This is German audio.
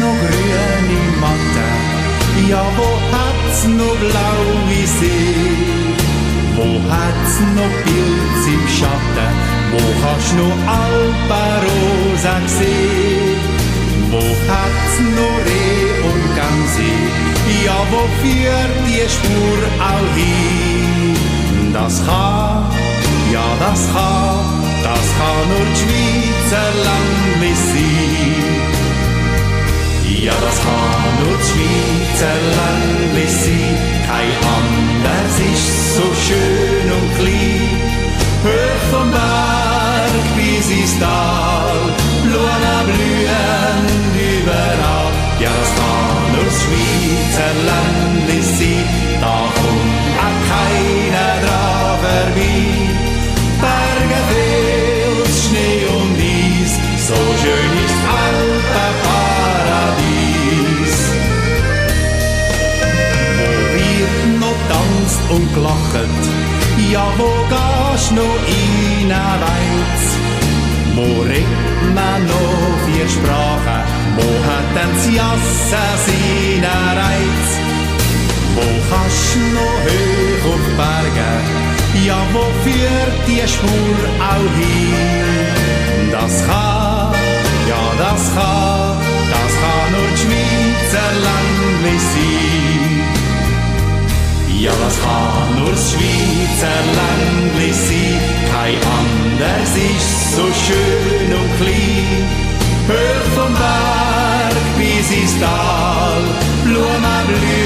noch grüne Matte? Ja, wo hat's noch blaue See? Wo hat's noch Pilz im Schatten? Wo kannst noch Alpenrosa sehen? Wo hat's noch Reh und Gänse? Ja, wo führt die Spur auch hin? Das kann, ja das kann nur die Schweizer Landli sein. Ja, das kann nur die Schweizer Landli sein. Kein anderes ist so schön und klein. Hoch vom Berg bis ins Tal, Blumen blühen überall. Ja, das kann nur das Schweizer Landli sein. Da kommt auch keiner dran vorbei. Berge, Fels, Schnee und Eis, so schön ist Alpenparadies. Wo wird noch tanzt und gelacht, ja, wo gehst noch in eine Weiz? Wo redet man noch vier Sprachen, wo hat denn das Jassen seinen Reiz? Wo kannst noch hoch auf Berge, ja, wo führt die Spur auch hin? Das kann, ja, das kann nur die Schweizer Landli sein. Ja, das kann nur das Schweizer Landli sein. Kein anderes ist so schön und klein. Hoch vom Berg bis ins Tal, Blumen blühen